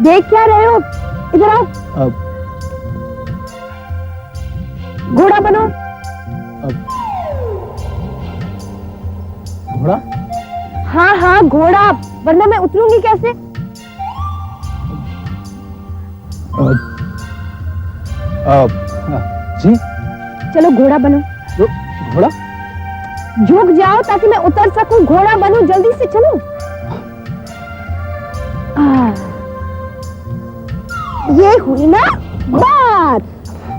देख क्या रहे हो? इधर आओ। घोड़ा बनो। घोड़ा? हाँ हाँ घोड़ा, वरना मैं उतरूंगी कैसे? जी। चलो घोड़ा बनो। घोड़ा? झुक जाओ ताकि मैं उतर सकूं। घोड़ा बनो, जल्दी से चलो। ये हुई ना बात।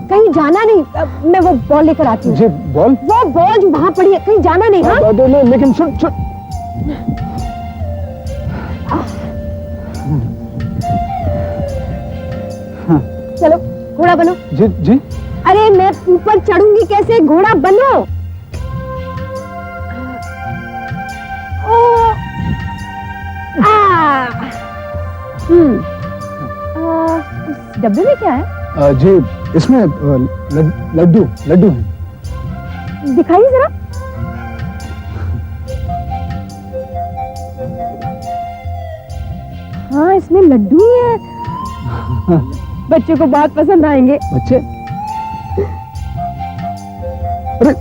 कहीं जाना नहीं। मैं वो बॉल लेकर आती हूँ। जी बॉल? वो बॉल जो वहां पड़ी है, कहीं जाना नहीं। हाँ लेकिन सुन सुन। चलो घोड़ा बनो। जी जी। अरे मैं ऊपर चढ़ूंगी कैसे? घोड़ा बनो। ओ उस डब्बे में क्या है? जी इसमें लड्डू लड्डू हैं। दिखाइए जरा। हाँ इसमें लड्डू ही है। बच्चों को बहुत पसंद आएंगे। बच्चे? अरे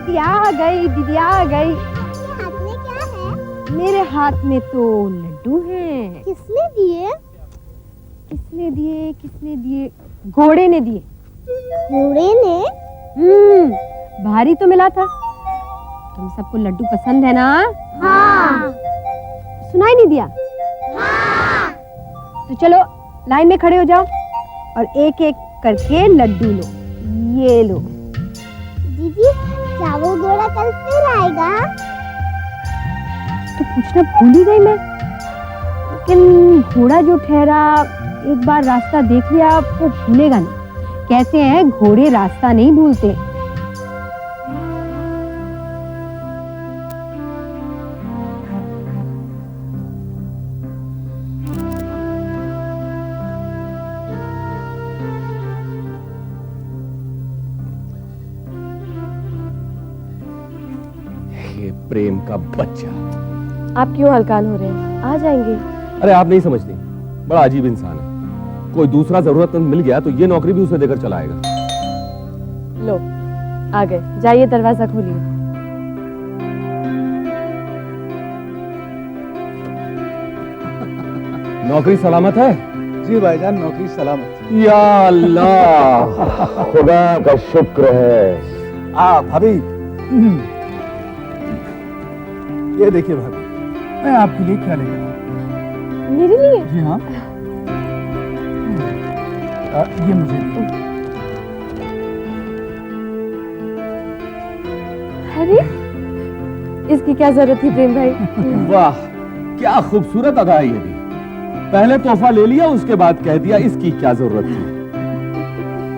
दीदी आ गई, दीदी आ गई। हाथ में क्या है? मेरे हाथ में तो लड्डू हैं। किसने दिए? किसने दिए? किसने दिए? घोड़े ने दिए। घोड़े ने? भारी तो मिला था। तुम सबको लड्डू पसंद है ना? हाँ। सुनाई नहीं दिया? हाँ। तो चलो लाइन में खड़े हो जाओ और एक एक करके लड्डू लो। ये लो। दीदी क्या वो घोड़ा कल फिर आएगा? तो पूछना भूल ही गई मैं। लेकिन घोड़ा जो ठहरा, एक बार रास्ता देख लिया वो भूलेगा नहीं। कहते हैं घोड़े रास्ता नहीं भूलते। ये प्रेम का बच्चा। आप क्यों हलकान हो रहे हैं? आ जाएंगे। अरे आप नहीं समझती, बड़ा अजीब इंसान है। कोई दूसरा जरूरतमंद मिल गया तो ये नौकरी भी उसे देकर चला आएगा। लो आ गए, जाइए दरवाजा खोलिए। नौकरी सलामत है? जी भाईजान नौकरी सलामत। या अल्लाह, खुदा का शुक्र है। भाभी ये देखिए भाभी, मैं आपके लिए क्या लेकर आया। मेरे लिए? जी हाँ। ये मुझे। अरे इसकी क्या जरूरत थी प्रेम भाई? वाह क्या खूबसूरत अदा है ये भी। पहले तोहफा ले लिया, उसके बाद कह दिया इसकी क्या जरूरत थी।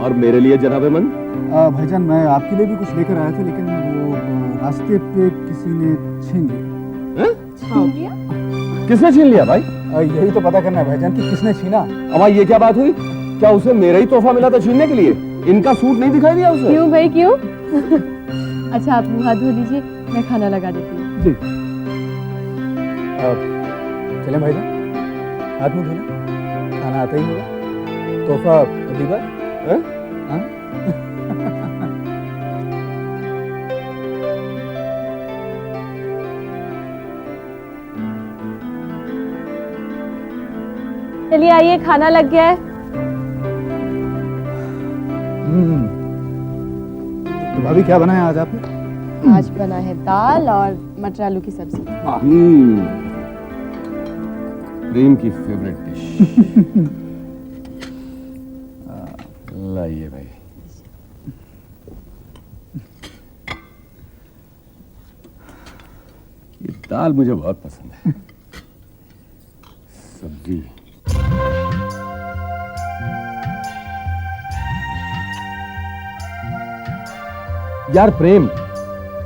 और मेरे लिए जनाबे मन? भाईजान मैं आपके लिए भी कुछ लेकर आया था, लेकिन वो रास्ते पे किसी ने छीन लिया। किसने छीन लिया भाई? यही तो पता करना है भाईजान कि किसने छीना। अम्मा ये क्या बात हुई? क्या उसे मेरा ही तोहफा मिला था छीनने के लिए? इनका सूट नहीं दिखाई दिया उसे? क्यों भाई क्यों? अच्छा आप मुंह हाथ धो लीजिए, मैं खाना लगा देती हूँ। जी। चलें भाईजान, हाथ मुंह धोना, खाना आता ही होगा। तोहफा अगली बार। हाँ? चलिए आइए, खाना लग गया है। तो भाभी क्या बनाया आज आपने? आज बना है दाल और मटर आलू की सब्जी। प्रेम की फेवरेट डिश। लाइए भाई। ये दाल मुझे बहुत पसंद है। सब्जी। यार प्रेम,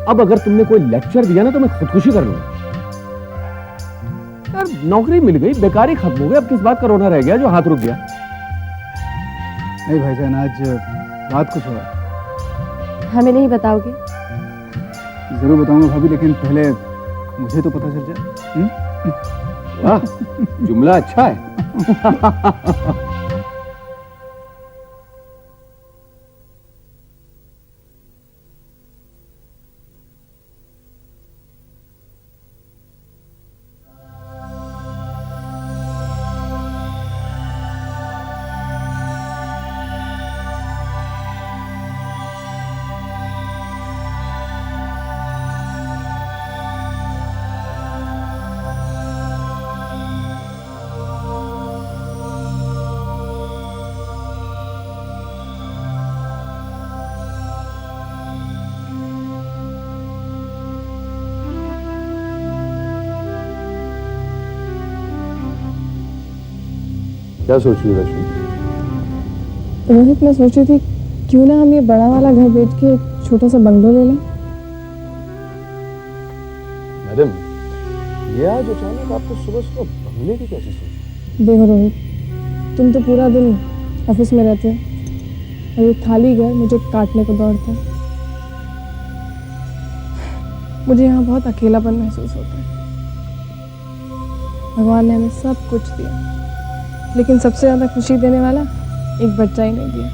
अब अगर तुमने कोई लेक्चर दिया ना तो मैं खुदकुशी कर लूंगा। यार नौकरी मिल गई, बेकारी खत्म हो गई, अब किस बात का रोना रह गया जो हाथ रुक गया? नहीं भाईजान, आज बात कुछ हुआ। हमें नहीं बताओगे? जरूर बताऊंगा भाभी, लेकिन पहले मुझे तो पता चल जाए। वाह, जुमला अच्छा है। क्या सोच रही हो रश्मि? रोहित, मैं सोच रही थी क्यों ना हम ये बड़ा वाला घर बेच के एक छोटा सा बंगलो ले लें। मैडम, ये आज अचानक आपको सुबह सुबह बंगले की कैसे सोची? देखो रोहित, तुम तो पूरा दिन ऑफिस में रहते हो और ये खाली घर मुझे काटने को दौड़ता है। मुझे यहाँ बहुत अकेलापन महसूस होता है। भगवान ने हमें सब कुछ दिया, लेकिन सबसे ज्यादा खुशी देने वाला एक बच्चा ही नहीं दिया।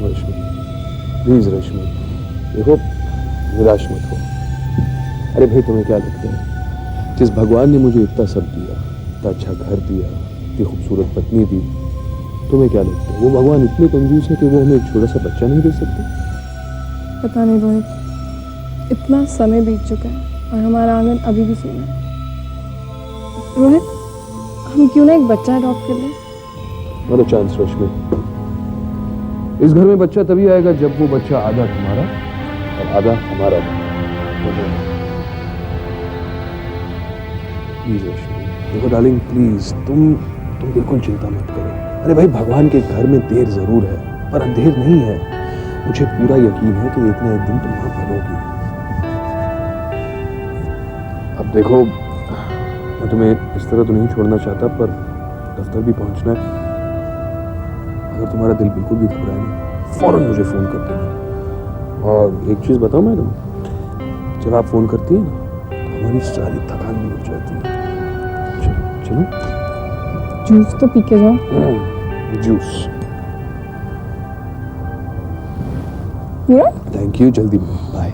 रश्मि, प्लीज रश्मि, देखो, निराश मत हो। अरे भाई, तुम्हें क्या लगता है, जिस भगवान ने मुझे इतना सब दिया, इतना अच्छा घर दिया, इतनी खूबसूरत पत्नी दी, तुम्हें क्या लगता है वो भगवान इतने कंजूस है कि वो हमें एक छोटा सा बच्चा नहीं दे सकते? पता नहीं रोहित, इतना समय बीत चुका है और हमारा आंगन अभी भी सूना है। रोहित, हम क्यों ना एक बच्चा अडॉप्ट कर लें? नो चांस रश्मि, इस घर में बच्चा तभी आएगा जब वो बच्चा आधा तुम्हारा और आधा हमारा होगा। प्लीज रश्मि, देखो डार्लिंग, प्लीज तुम बिल्कुल चिंता मत करो। अरे भाई, भगवान के घर में देर जरूर है पर अंधेर नहीं है। मुझे पूरा यकीन है कि एक ना एक दिन तुम वहां पलोगी। अब देखो, मैं तुम्हें इस तरह तो नहीं छोड़ना चाहता, पर दफ्तर भी पहुंचना है। अगर तुम्हारा दिल बिल्कुल भी घबराए ना, फौरन मुझे फोन कर देना। और एक चीज बताओ मैडम, जब आप फोन करती है ना, तो हमारी सारी थकान भी उठ जाती है। चलो जूस तो पी के जाओ। जूस। पूरा? थैंक यू, जल्दी बाय।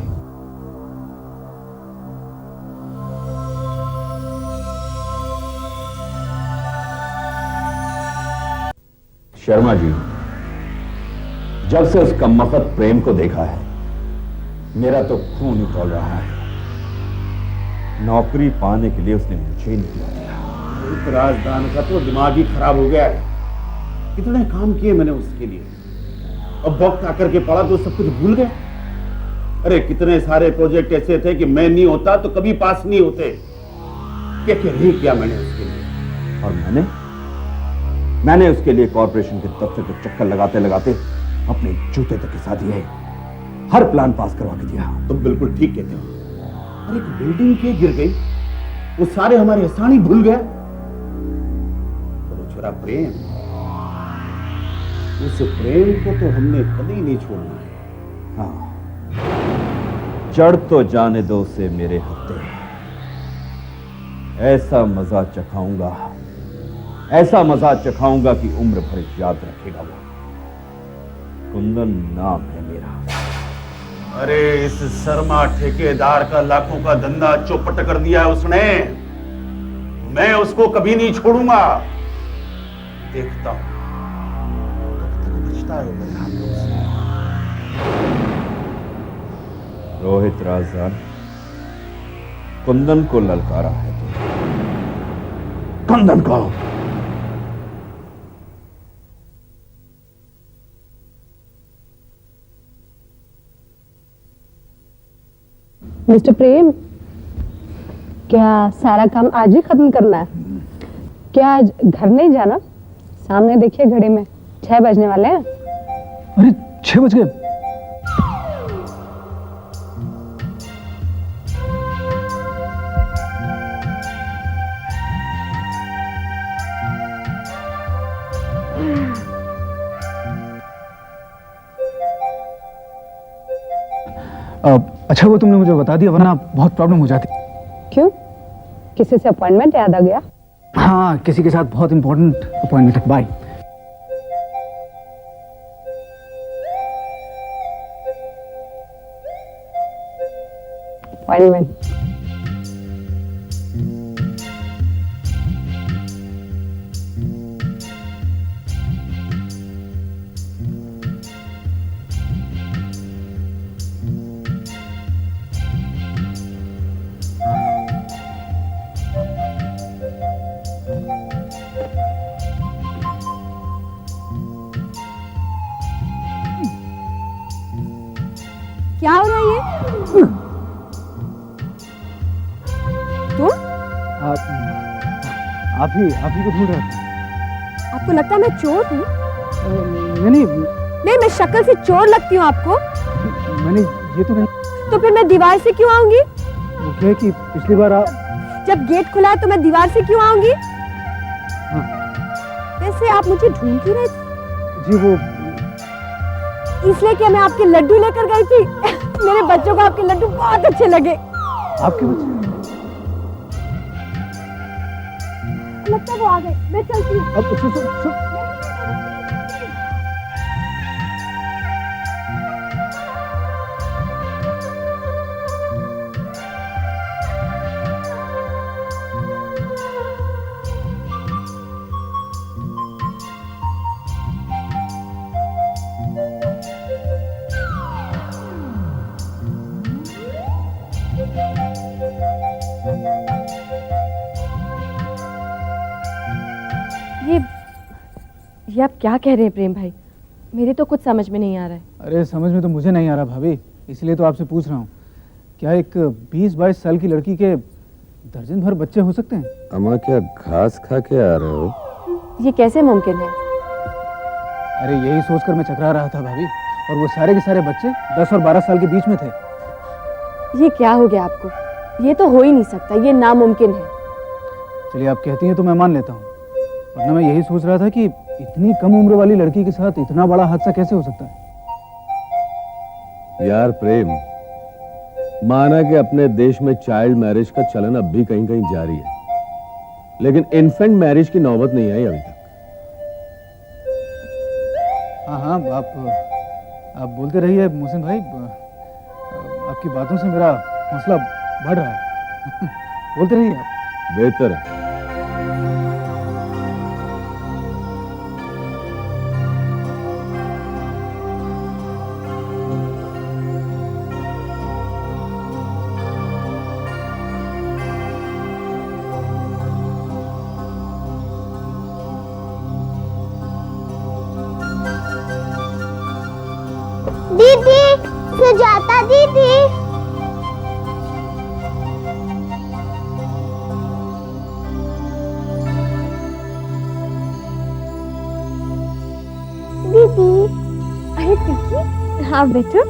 शर्मा जी, जब से उस कमबख्त प्रेम को देखा है, मेरा तो खून ही खौल रहा है। नौकरी पाने के लिए उसने मुझे निकला दिया। इस राजदान का तो दिमाग ही खराब हो गया है। कितने काम किए मैंने उसके लिए, अब वक्त आकर के पड़ा तो सब कुछ भूल गए। अरे कितने सारे प्रोजेक्ट ऐसे थे कि मैं नहीं होता तो कभी पास नहीं होते। क्या क्या नहीं किया मैंने उसके लिए। और मैंने उसके लिए कॉर्पोरेशन के दफ्तर के चक्कर लगाते लगाते अपने जूते तक खिसा दिए, हर प्लान पास करवा के दिया। तुम बिल्कुल ठीक कहते हो। अरे एक बिल्डिंग के गिर गई, वो सारे हमारे एहसान ही भूल गया। तो छोरा प्रेम, उस प्रेम को तो हमने कभी नहीं छोड़ना है। हाँ, चढ़ तो जाने दो उसे मेरे हत्थे, ऐसा मजा चखाऊंगा, ऐसा मजा चखाऊंगा कि उम्र भर याद रखेगा वो। कुंदन नाम है मेरा। अरे इस शर्मा ठेकेदार का लाखों का धंधा चौपट कर दिया है उसने। मैं उसको कभी नहीं छोड़ूंगा। देखता हूं कब तक बचता है वो मेरे हाथों से। रोहित राजदान, कुंदन को ललकारा है तो कुंदन को। मिस्टर प्रेम, क्या सारा काम आज ही खत्म करना है? क्या आज घर नहीं जाना? सामने देखिए घड़ी में 6 बजने वाले हैं। अरे 6 बज गए। अच्छा वो तुमने मुझे बता दिया, वरना बहुत प्रॉब्लम हो जाती। क्यों? किसी से अपॉइंटमेंट याद आ गया? हाँ, किसी के साथ बहुत इंपॉर्टेंट अपॉइंटमेंट है। बाय। अपॉइंटमेंट? क्या हो रहा है ये? तुम? आप ही को ढूंढ रहा था। आपको लगता है मैं चोर हूँ? नहीं, नहीं, मैं शक्ल से चोर लगती हूँ आपको? मैंने ये तो नहीं। तो फिर मैं दीवार से क्यों आऊंगी? वो क्या है कि पिछली बार आप। जब गेट खुला है तो मैं दीवार से क्यों आऊंगी? हाँ। वैसे आप मुझे ढूंढ क्यों रहे थे? जी वो इसलिए कि मैं आपके लड्डू लेकर गई थी। मेरे बच्चों को आपके लड्डू बहुत अच्छे लगे। आपके बच्चे? लगता है वो आ गए, मैं चलती हूँ। अब सुन। ये आप क्या कह रहे हैं प्रेम भाई? मेरे तो कुछ समझ में नहीं आ रहा है। अरे समझ में तो मुझे नहीं आ रहा भाभी, इसलिए तो आपसे पूछ रहा हूँ। क्या एक 20-22 साल की लड़की के दर्जन भर बच्चे हो सकते हैं? अम्मा क्या घास खा के आ रहे हो? ये कैसे मुमकिन है? अरे यही सोचकर मैं चकरा रहा था भाभी, और वो सारे के सारे बच्चे 10 और 12 साल के बीच में थे। ये क्या हो गया आपको? ये तो हो ही नहीं सकता, ये नामुमकिन है। चलिए आप कहती हैं तो मैं मान लेता हूँ, वरना मैं यही सोच रहा था कि इतनी कम उम्र वाली लड़की के साथ इतना बड़ा हादसा कैसे हो सकता है? यार प्रेम, माना कि अपने देश में चाइल्ड मैरिज का चलन अब भी कहीं कहीं जारी है, लेकिन इन्फेंट मैरिज की नौबत नहीं आई अभी तक। हाँ, आप बोलते रहिए मोहसिन भाई, आपकी बातों से मेरा हौसला बढ़ रहा है। बोलते रहिए आप। बेहतर है। दीदी, सुजाता दीदी। दीदी, अरे टिक्की, हाँ बैठो,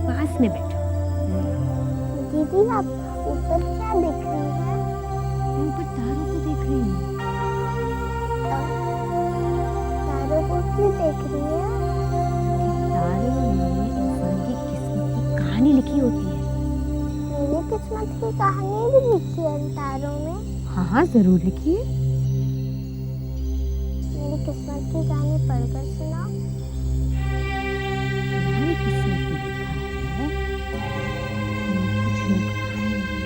पास में बैठो। दीदी आप ऊपर क्या देख रही हैं? मैं ऊपर तारों को देख रही हूँ। तारों को क्यों देख रही हैं? तारों में इंसान की किस्मत की कहानी लिखी होती है। मेरी किस्मत की कहानी भी लिखी है इन तारों में। हाँ हाँ जरूर लिखी है। मेरी किस्मत की कहानी पढ़कर सुनाओ। तुम्हारी किस्मत में लिखा है कुछ लोग आएंगे,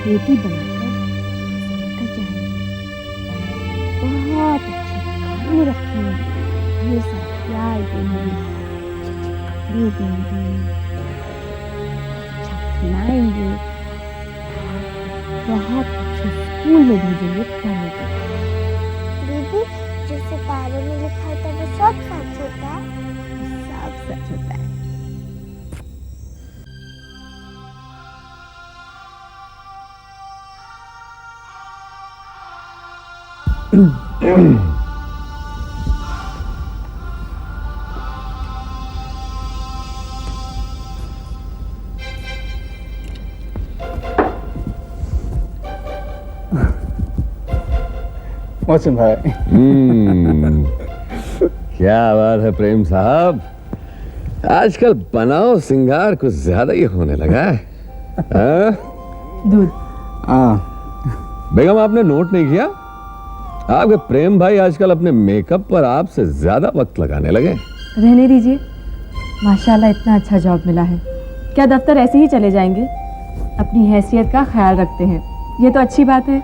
बेटी बनाकर लेकर जाएंगे। बहुत अच्छी कहानी रखी है, ढेर सारा प्यार देंगे, कपड़े देंगे, अच्छा खिलाएंगे, बहुत अच्छे स्कूल में भेजेंगे पढ़ने के लिए। दीदी, जो सितारों में लिखा होता है वो सब सच होता है? सब सच होता है। मोहसिन भाई। क्या बात है प्रेम साहब, आजकल बनाओ सिंगार कुछ ज्यादा ही होने लगा है। हाँ? दूध। बेगम आपने नोट नहीं किया, आपके प्रेम भाई आजकल अपने मेकअप पर आपसे ज्यादा वक्त लगाने लगे। रहने दीजिए, माशाल्लाह इतना अच्छा जॉब मिला है, क्या दफ्तर ऐसे ही चले जाएंगे? अपनी हैसियत का ख्याल रखते हैं, ये तो अच्छी बात है।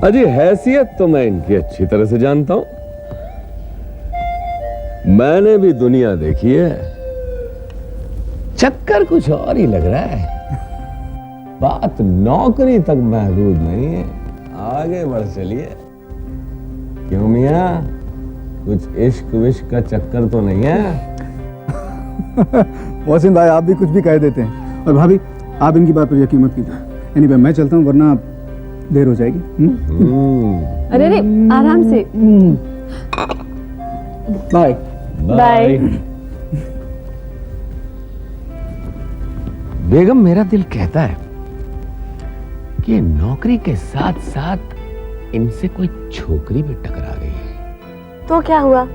अजी हैसियत तो मैं इनकी अच्छी तरह से जानता हूं, मैंने भी दुनिया देखी है। चक्कर कुछ और ही लग रहा है, बात नौकरी तक महदूद नहीं है, आगे बढ़ चलिए। क्यों मियां, कुछ इश्क विश्क का चक्कर तो नहीं है? मोहसिन भाई आप भी कुछ भी कह देते हैं। और भाभी आप इनकी बात पर यकीन मत कीजिए। एनीवे मैं चलता हूँ वरना देर हो जाएगी। अरे रे, आराम से। Bye bye. बेगम मेरा दिल कहता है कि नौकरी के साथ साथ इनसे कोई छोकरी भी टकरा गई है। तो क्या हुआ,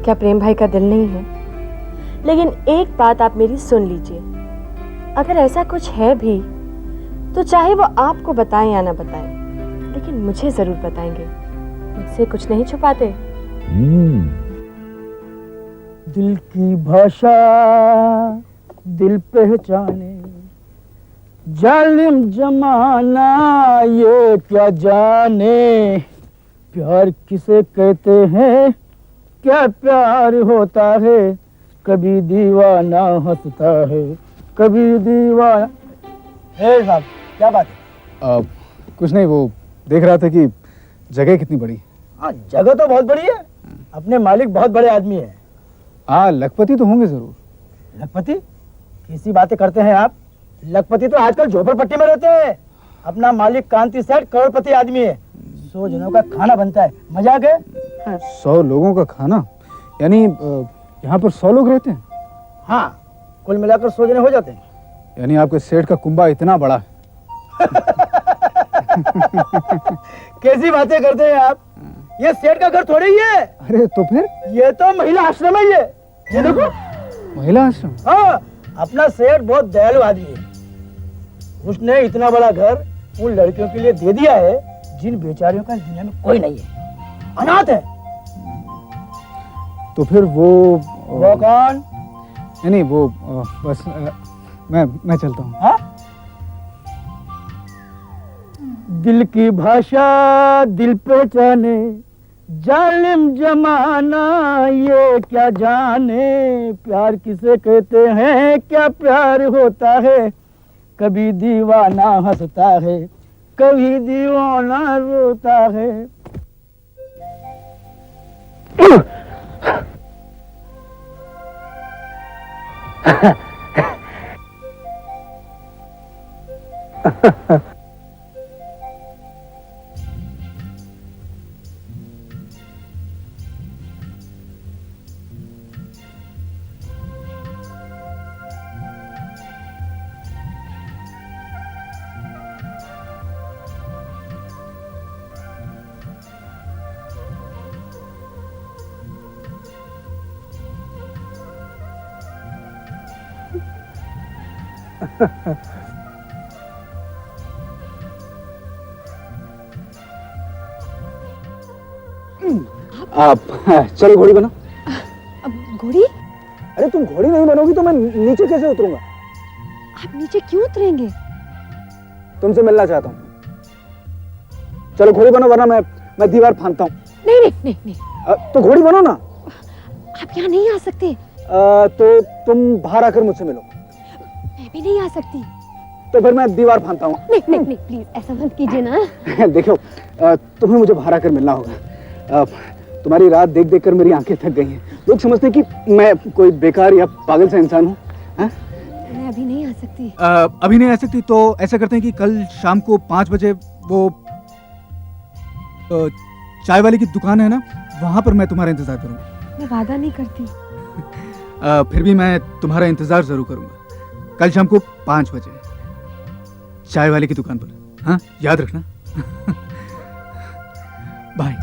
क्या प्रेम भाई का दिल नहीं है? लेकिन एक बात आप मेरी सुन लीजिए, अगर ऐसा कुछ है भी तो चाहे वो आपको बताएं या ना बताएं, लेकिन मुझे जरूर बताएंगे, मुझसे कुछ नहीं छुपाते। दिल की भाषा दिल पहचाने, जालिम जमाना ये क्या जाने, प्यार किसे कहते हैं, क्या प्यार होता है, कभी दीवाना हंसता है, कभी दीवाना। साहब क्या बात है? कुछ नहीं, वो देख रहा था कि जगह कितनी बड़ी। हाँ जगह तो बहुत बड़ी है, अपने मालिक बहुत बड़े आदमी है। हाँ लखपति तो होंगे जरूर। लखपति? कैसी बातें करते हैं आप, लखपति तो आजकल झोपड़पट्टी में रहते हैं। अपना मालिक कांति सेठ करोड़पति आदमी है, 100 जनों का खाना बनता है, मजाक है? 100 लोगों का खाना, यानी यहाँ पर 100 लोग रहते हैं? हाँ कुल मिलाकर 100 जने हो जाते हैं। यानी आपके सेठ का कुंबा इतना बड़ा है। कैसी बातें करते हैं आप, ये सेठ का घर थोड़ी ही है। अरे तो फिर? ये तो महिला आश्रम है। ये देखो महिला आश्रम। हाँ अपना सेठ बहुत दयालु आदमी है, उसने इतना बड़ा घर उन लड़कियों के लिए दे दिया है जिन बेचारियों का दुनिया में कोई नहीं है, अनाथ है। तो फिर वो कौन? नहीं वो बस मैं चलता हूँ। हाँ? दिल की भाषा दिल पहचाने, जालिम जमाना ये क्या जाने, प्यार किसे कहते हैं, क्या प्यार होता है, कभी दीवाना हंसता है, कभी दीवाना रोता है। आप चलो घोड़ी बनो। अब घोड़ी? अरे तुम घोड़ी नहीं बनोगी तो मैं नीचे कैसे उतरूंगा? आप नीचे क्यों उतरेंगे? तुमसे मिलना चाहता हूँ। चलो घोड़ी बनो वरना मैं दीवार फांदता हूँ। नहीं नहीं नहीं नहीं, तो घोड़ी बनो ना। आप यहाँ नहीं आ सकते। तो तुम बाहर आकर मुझसे मिलो। मैं भी नहीं आ सकती। तो फिर मैं दीवार फांदता हूँ। नहीं नहीं नहीं, प्लीज ऐसा मत कीजिए ना। देखो तुम्हें मुझे बाहर आकर मिलना होगा। तुम्हारी रात देख देख कर मेरी आंखें थक गई हैं। लोग समझते हैं कि मैं कोई बेकार या पागल सा इंसान हूँ। मैं अभी नहीं आ सकती। अभी नहीं आ सकती तो ऐसा करते हैं कि कल शाम को 5 बजे वो चाय वाले की दुकान है ना, वहां पर मैं तुम्हारा इंतजार करूंगा। मैं वादा नहीं करती। फिर भी मैं तुम्हारा इंतजार जरूर करूंगा। कल शाम को 5 बजे चाय वाले की दुकान पर। हाँ याद रखना। बाय।